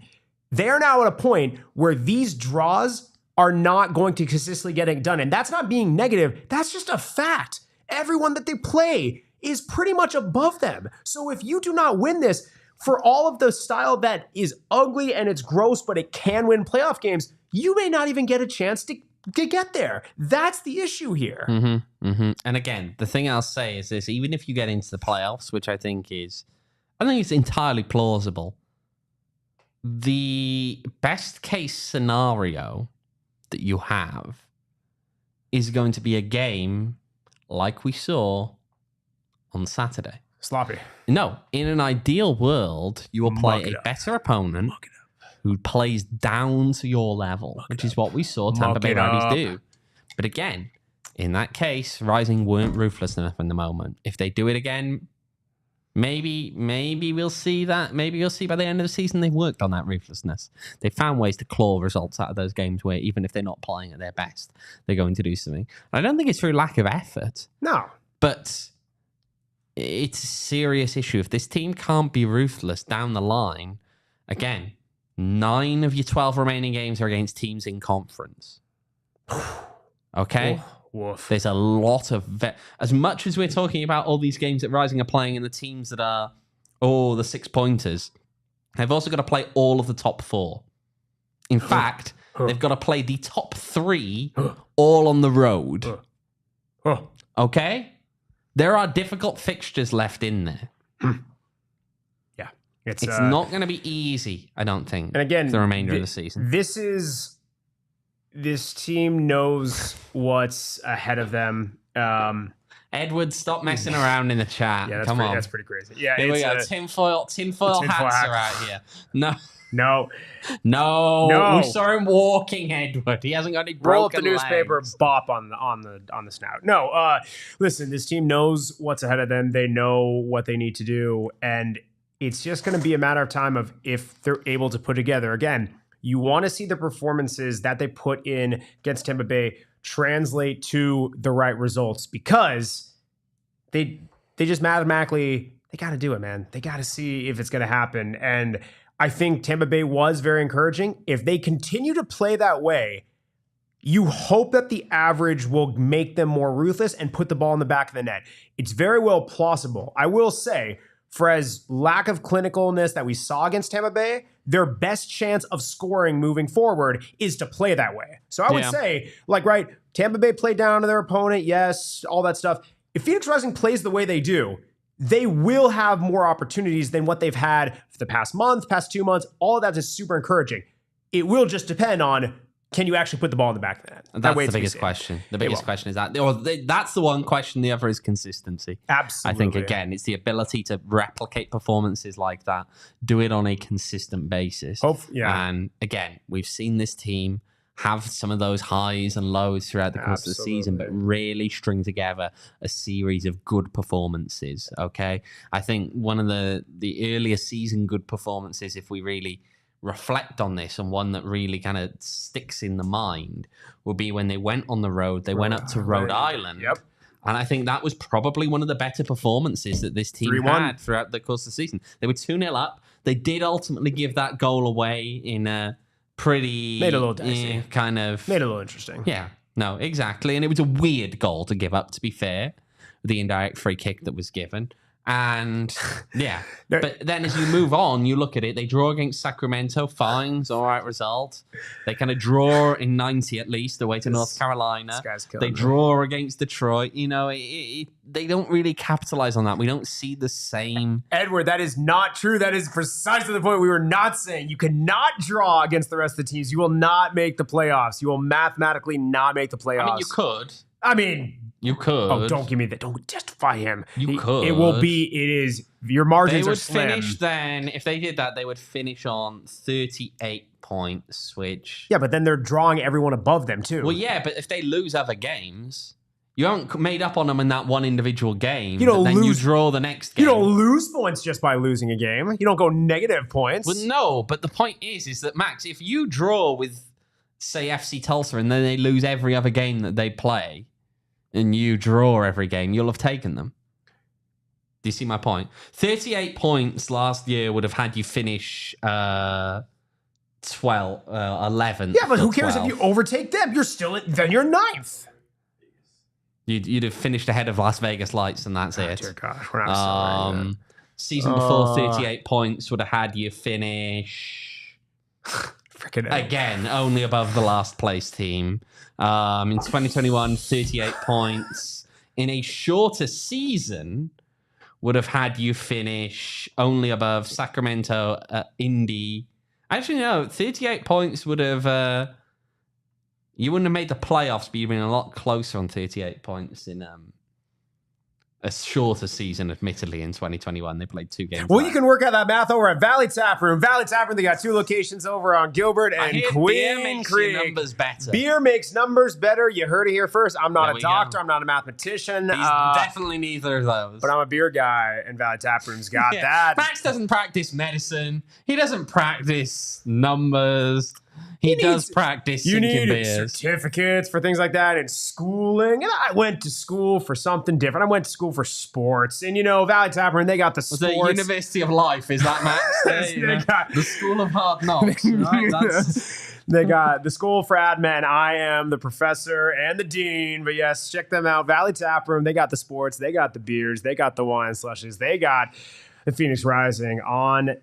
They're now at a point where these draws are not going to consistently get it done. And that's not being negative. That's just a fact. Everyone that they play is pretty much above them. So if you do not win this, for all of the style that is ugly and it's gross, but it can win playoff games, you may not even get a chance to get there. That's the issue here. And again, the thing I'll say is this: even if you get into the playoffs, which I think it's entirely plausible, the best case scenario that you have is going to be a game like we saw on Saturday. Sloppy. No, in an ideal world, you will play a better opponent who plays down to your level, which is what we saw Tampa Bay Rowdies do. But again, in that case, Rising weren't ruthless enough in the moment. If they do it again, maybe we'll see that. Maybe you'll see by the end of the season they've worked on that ruthlessness. They found ways to claw results out of those games where even if they're not playing at their best, they're going to do something. I don't think it's through lack of effort. No. But it's a serious issue. If this team can't be ruthless down the line, again, 9 of your 12 remaining games are against teams in conference. Okay? Woof. There's a lot of... as much as we're talking about all these games that Rising are playing and the teams that are, the 6-pointers, they've also got to play all of the top 4. In fact, they've got to play the top 3 all on the road. Okay? There are difficult fixtures left in there. Yeah. It's not going to be easy, I don't think, and again, for the remainder of the season. This team knows what's ahead of them. Edward, stop messing around in the chat. Yeah, Come on. That's pretty crazy. Yeah, here we go. Tinfoil hats are out here. No. We saw him walking, Edward. He hasn't got any broken Roll up the newspaper, legs. bop on the snout. No, listen, this team knows what's ahead of them. They know what they need to do, and it's just going to be a matter of time of if they're able to put together. Again, you want to see the performances that they put in against Tampa Bay translate to the right results, because they just mathematically, they got to do it, man. They got to see if it's going to happen. And I think Tampa Bay was very encouraging. If they continue to play that way, you hope that the average will make them more ruthless and put the ball in the back of the net. It's very well plausible. I will say, for as lack of clinicalness that we saw against Tampa Bay, their best chance of scoring moving forward is to play that way. So I would say, Tampa Bay played down to their opponent, yes, all that stuff. If Phoenix Rising plays the way they do, they will have more opportunities than what they've had for the past month, past 2 months. All of that is super encouraging. It will just depend on, can you actually put the ball in the back of the net? That's the biggest question. The biggest question is that. That's the one question. The other is consistency. Absolutely. I think, again, it's the ability to replicate performances like that, do it on a consistent basis. And again, we've seen this team have some of those highs and lows throughout the course of the season, but really string together a series of good performances, okay? I think one of the earlier season good performances, if we really reflect on this, and one that really kind of sticks in the mind, will be when they went on the road. They went up to Rhode Island. Yep. And I think that was probably one of the better performances that this team 3-1. had throughout the course of the season. They were 2-0 up. They did ultimately give that goal away in pretty Made it a little dicey. kind of Made it a little interesting. Yeah, no, exactly. And it was a weird goal to give up, to be fair, the indirect free kick that was given. And yeah, but then as you move on, you look at it, they draw against Sacramento, fines, all right result. They kind of draw in 90 at least away to North Carolina. They draw against Detroit. You know, they don't really capitalize on that. We don't see the same. Edward, that is not true. That is precisely the point we were not saying. You cannot draw against the rest of the teams. You will not make the playoffs. You will mathematically not make the playoffs. I mean, you could. I mean... You could. Oh, don't give me that. Don't justify him. You could. It will be, it is, your margins are slim. They would finish then, if they did that, they would finish on 38 points, which... Yeah, but then they're drawing everyone above them, too. Well, yeah, but if they lose other games, you haven't made up on them in that one individual game. You draw the next game. You don't lose points just by losing a game. You don't go negative points. Well, no, but the point is that, Max, if you draw with, say, FC Tulsa, and then they lose every other game that they play, and you draw every game, you'll have taken them. Do you see my point? 38 points last year would have had you finish 11th. Yeah, but who cares if you overtake them? You're still then you're 9th. You'd have finished ahead of Las Vegas Lights, and that's it. Dear gosh, we're not celebrating that. Season before, 38 points would have had you finish again only above the last place team. In 2021, 38 points. In a shorter season, would have had you finish only above Sacramento, Indy. Actually, no, 38 points would have... you wouldn't have made the playoffs, but you'd been a lot closer on 38 points in a shorter season, admittedly, in 2021. They played 2 games. Well, you can work out that math over at Valley Tap Room. Valley Tap Room, they got 2 locations over on Gilbert and Queen beer makes Creek. Your numbers better. Beer makes numbers better. You heard it here first. I'm not a doctor. Go. I'm not a mathematician. He's definitely neither of those. But I'm a beer guy, and Valley Tap Room's got that. Max doesn't practice medicine. He doesn't practice numbers. He does practice sinking beers. Certificates for things like that and schooling. And I went to school for something different. I went to school for sports. And, Valley Tap Room, they got the sports. The University of Life, is that, Max? The School of Hard Knocks. Right? They got the School for Admin. I am the professor and the dean. But yes, check them out. Valley Tap Room, they got the sports. They got the beers. They got the wine slushes. They got the Phoenix Rising on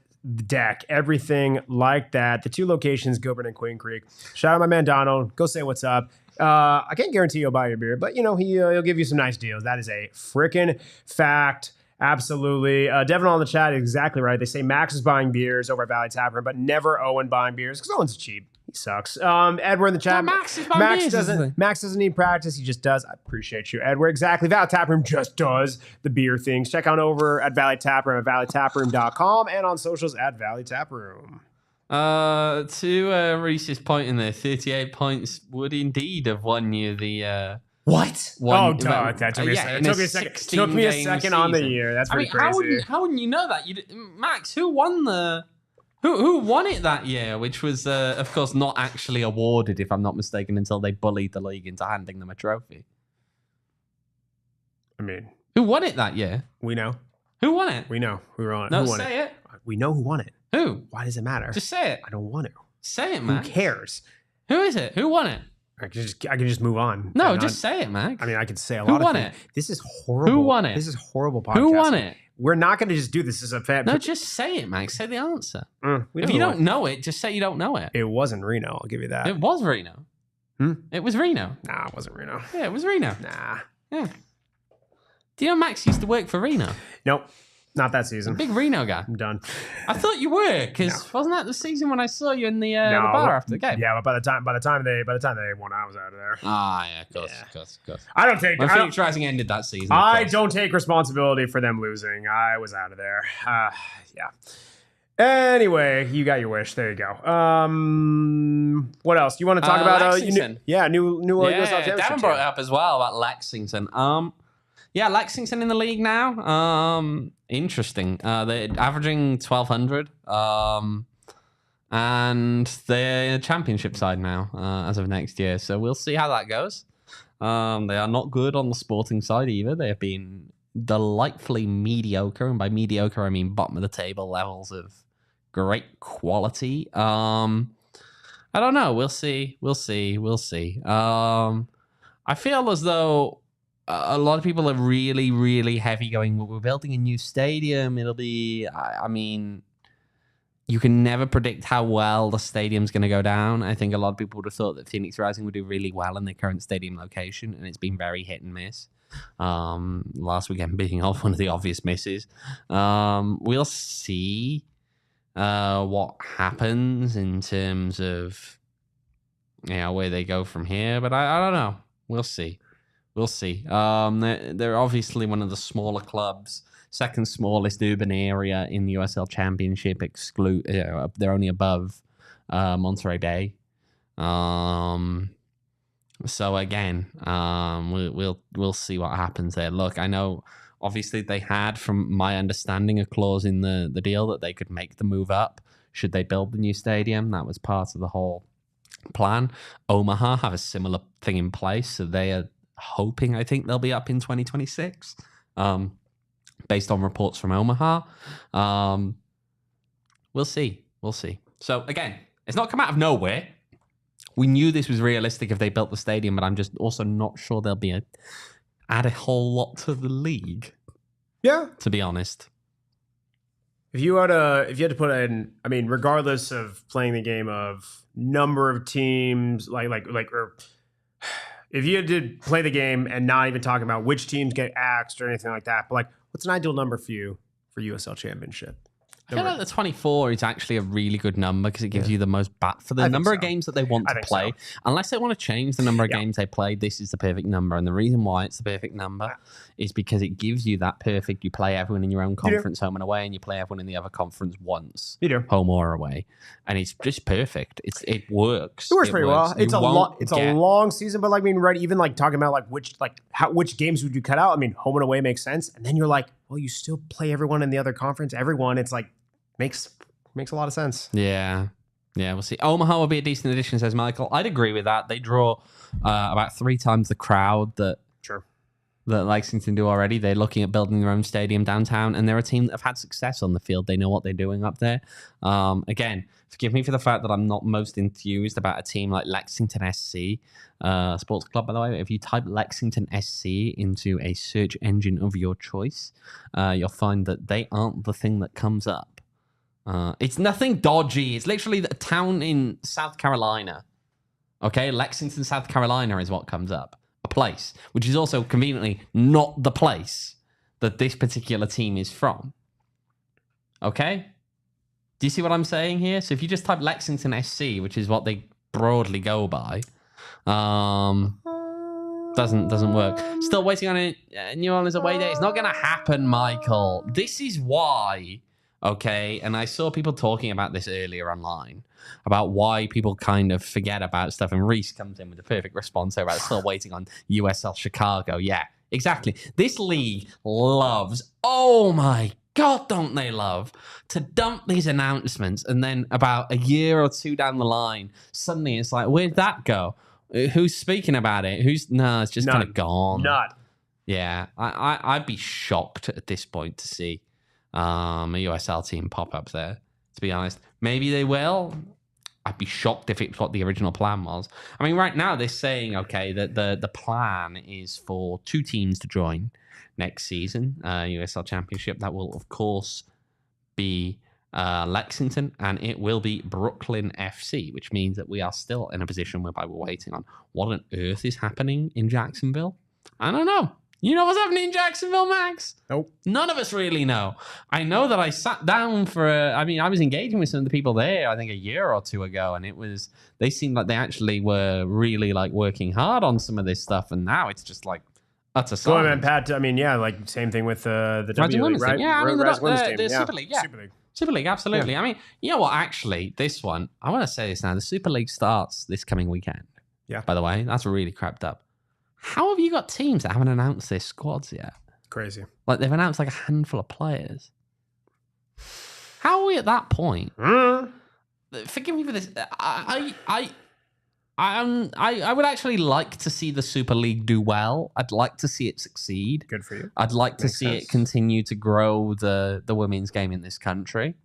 deck, everything like that. The 2 locations, Gilbert and Queen Creek. Shout out my man Donald. Go say what's up. I can't guarantee he'll buy your beer, but he'll give you some nice deals. That is a freaking fact. Absolutely. Devin on the chat is exactly right. They say Max is buying beers over at Valley Tap Room, but never Owen buying beers because Owen's cheap. He sucks. Edward in the chat. No, Max doesn't need practice. He just does. I appreciate you, Edward. Exactly. Valley Tap Room just does the beer things. Check on over at Valley Tap Room at valleytaproom.com and on socials at Valley Tap Room. To Reese's point in there, 38 points would indeed have won you the what? That took me a second. Took me a second on the year. That's pretty crazy. How wouldn't you know that? Max, who won the... Who won it that year, which was, of course, not actually awarded, if I'm not mistaken, until they bullied the league into handing them a trophy? I mean... Who won it that year? We know. Who won it? We know. Who won it? No, say it. We know who won it. Who? Why does it matter? Just say it. I don't want to. Say it, man. Who cares? Who is it? Who won it? I can just move on. No, just say it, Max. I mean, I could say a lot of things. Who won it? This is horrible. Who won it? This is horrible podcast. Who won it? We're not going to just do this as a fan. No, just say it, Max. Say the answer. If you don't don't know it, just say you don't know it. It wasn't Reno. I'll give you that. It was Reno. It was Reno. Nah, it wasn't Reno. Yeah, it was Reno. Nah. Yeah. Do you know Max used to work for Reno? Nope. Not that season. Big Reno guy. I'm done. I thought you were, because wasn't that the season when I saw you in the bar after the game? Yeah, but by the time they won, I was out of there. Ah, yeah, of course. I don't take. When Phoenix Rising ended that season. I don't take responsibility for them losing. I was out of there. Yeah. Anyway, you got your wish. There you go. What else? You want to talk about? Lexington. New USL Championship. Devin brought it up as well about Lexington. Yeah, Lexington in the league now. Interesting. They're averaging 1,200. And they're a championship side now as of next year. So we'll see how that goes. They are not good on the sporting side either. They have been delightfully mediocre. And by mediocre, I mean bottom of the table levels of great quality. I don't know. We'll see. I feel as though a lot of people are really, really heavy going, well, we're building a new stadium. It'll be, I mean, you can never predict how well the stadium's going to go down. I think a lot of people would have thought that Phoenix Rising would do really well in their current stadium location, and it's been very hit and miss. Last weekend being off one of the obvious misses. We'll see what happens in terms of where they go from here, but I don't know. We'll see. They're obviously one of the smaller clubs, second smallest urban area in the USL Championship. They're only above Monterey Bay. So again, we'll see what happens there. Look, I know obviously they had, from my understanding, a clause in the deal that they could make the move up should they build the new stadium. That was part of the whole plan. Omaha have a similar thing in place, so they are hoping, I think, they'll be up in 2026, based on reports from Omaha. We'll see. So again, it's not come out of nowhere. We knew this was realistic if they built the stadium, but I'm just also not sure they'll be add a whole lot to the league. Yeah, to be honest. If you had to put in, I mean, regardless of playing the game of number of teams, or if you had to play the game and not even talking about which teams get axed or anything like that, but like, what's an ideal number for you for USL Championship? I feel like the 24 is actually a really good number because it gives you the most for the number of games that they want to play. So. Unless they want to change the number of games they play, this is the perfect number. And the reason why it's the perfect number is because it gives you that perfect, you play everyone in your own conference home and away, and you play everyone in the other conference once. You do. Home or away. And it's just perfect. It works. It works pretty well. It's a long season, but even talking about which games would you cut out? I mean, home and away makes sense. And then you're like, well, you still play everyone in the other conference. Everyone, it's like, makes a lot of sense. Yeah, we'll see. Omaha will be a decent addition, says Michael. I'd agree with that. They draw about 3 times the crowd that Lexington do already. They're looking at building their own stadium downtown, and they're a team that have had success on the field. They know what they're doing up there. Again, forgive me for the fact that I'm not most enthused about a team like Lexington SC Sports Club, by the way. If you type Lexington SC into a search engine of your choice, you'll find that they aren't the thing that comes up. It's nothing dodgy. It's literally a town in South Carolina. Okay, Lexington, South Carolina is what comes up. A place, which is also conveniently not the place that this particular team is from. Okay? Do you see what I'm saying here? So if you just type Lexington SC, which is what they broadly go by, doesn't work. Still waiting on a New Orleans away day. It's not going to happen, Michael. This is why... Okay, and I saw people talking about this earlier online, about why people kind of forget about stuff, and Reese comes in with the perfect response about still waiting on USL Chicago. Yeah, exactly. This league loves, oh my God, don't they love, to dump these announcements, and then about a year or two down the line, suddenly it's like, where'd that go? Who's speaking about it? It's just kind of gone. Not. Yeah, I'd be shocked at this point to see a USL team pop up there, to be honest. Maybe they will. I'd be shocked if it's what the original plan was. I mean, right now they're saying, okay, that the plan is for 2 teams to join next season, USL Championship. That will, of course, be Lexington, and it will be Brooklyn FC, which means that we are still in a position whereby we're waiting on what on earth is happening in Jacksonville. I don't know. You know what's happening in Jacksonville, Max? Nope. None of us really know. I know that I sat down I was engaging with some of the people there, I think a year or 2 ago, and they seemed like they actually were really working hard on some of this stuff, and now it's just utter silence. Well, and Pat, same thing with the W League, right? Yeah, the Super League, yeah. Super League, absolutely. Yeah. I mean, you know what, actually, this one, I want to say this now, the Super League starts this coming weekend. Yeah. By the way, that's really crapped up. How have you got teams that haven't announced their squads yet? Crazy. They've announced a handful of players. How are we at that point? Forgive me for this. I would actually like to see the Super League do well. I'd like to see it succeed. Good for you. I'd like to see it continue to grow the women's game in this country.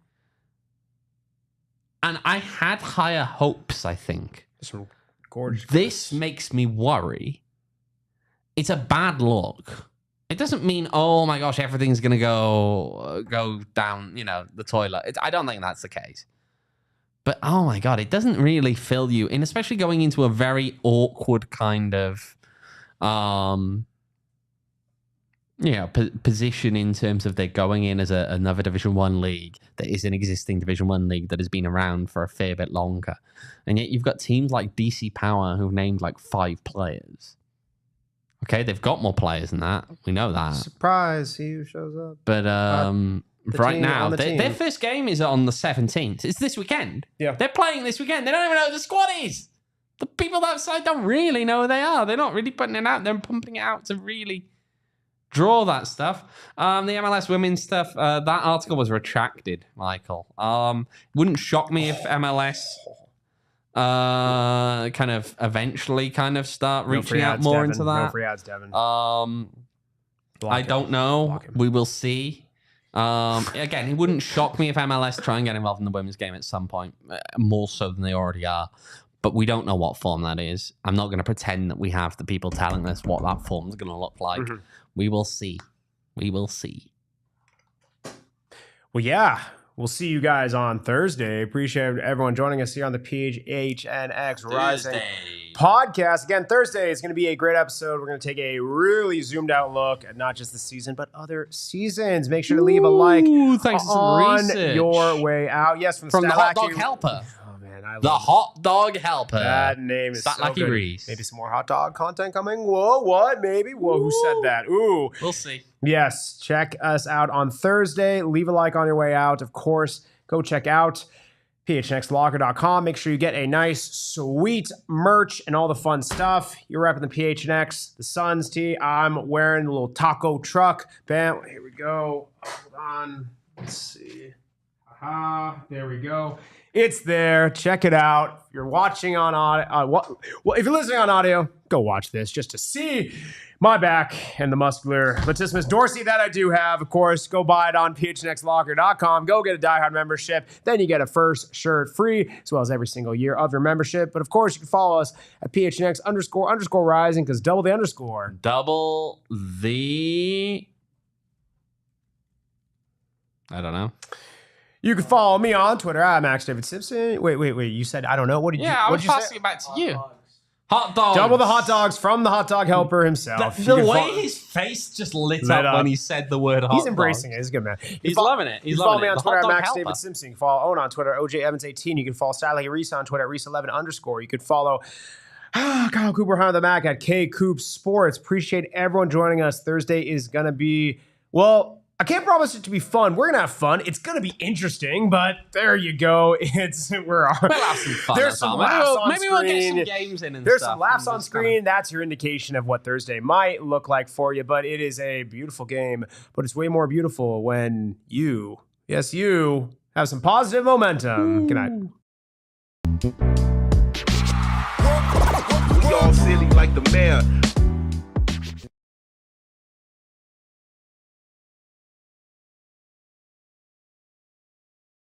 And I had higher hopes, I think. Some gorgeous. This makes me worry. It's a bad look. It doesn't mean, oh my gosh, everything's going to go down, the toilet. I don't think that's the case. But, oh my God, it doesn't really fill you in, especially going into a very awkward kind of, position in terms of they're going in as another Division 1 league that is an existing Division 1 league that has been around for a fair bit longer. And yet you've got teams like DC Power who've named like 5 players. Okay, they've got more players than that. We know that. Surprise, see who shows up. But right now, their first game is on the 17th. It's this weekend. Yeah. They're playing this weekend. They don't even know who the squad is. The people outside don't really know who they are. They're not really putting it out. They're pumping it out to really draw that stuff. The MLS women's stuff, that article was retracted, Michael. Wouldn't shock me if MLS kind of eventually start reaching out more into that. No free ads, Devin. I don't know. We will see. Again, it wouldn't shock me if MLS try and get involved in the women's game at some point, more so than they already are. But we don't know what form that is. I'm not going to pretend that we have the people telling us what that form is going to look like. Mm-hmm. We will see. We will see. Well, yeah. We'll see you guys on Thursday. Appreciate everyone joining us here on the PHNX Rising podcast. Again, Thursday is going to be a great episode. We're going to take a really zoomed out look at not just the season, but other seasons. Make sure to leave a like on your way out. Yes, from the Hot Dog Helper. Oh, man. The Hot Dog Helper. That name is so good. Reese. Maybe some more hot dog content coming. Whoa, what? Maybe. Whoa, who said that? Ooh. We'll see. Yes, check us out on Thursday. Leave a like on your way out. Of course, go check out phnxlocker.com. Make sure you get a nice, sweet merch and all the fun stuff. You're repping the PHNX, the Suns tee. I'm wearing the little taco truck. Bam, here we go. Hold on. Let's see. Aha, there we go. It's there. Check it out. If you're watching on audio, if you're listening on audio, go watch this just to see my back and the muscular latissimus dorsi that I do have. Of course, go buy it on phnxlocker.com. Go get a diehard membership. Then you get a first shirt free, as well as every single year of your membership. But of course, you can follow us at PHNX__rising, because double the underscore. Double the... I don't know. You can follow me on Twitter at Max David Simpson. Wait. You said I don't know. What did you? Yeah, I was passing it back to you. Hot dogs. Double the hot dogs from the hot dog helper himself. The way his face just lit up when he said the word hot He's embracing it. He's a good man. He's loving it. He's follow loving me it. on Twitter at Max David Simpson. You can follow Owain on Twitter, OJ Evans18. You can follow Sally Reese on Twitter at Reese11_. You could follow Kyle Cooper behind the Mac at K Coop Sports. Appreciate everyone joining us. Thursday is gonna be, well, I can't promise it to be fun. We're gonna have fun. It's gonna be interesting, but there you go. We'll have some fun. There's some laughs on maybe screen. We'll get some games in and There's stuff. some laughs on screen. That's your indication of what Thursday might look like for you. But it is a beautiful game. But it's way more beautiful when you, yes, you, have some positive momentum. Good night. We all silly like the mayor.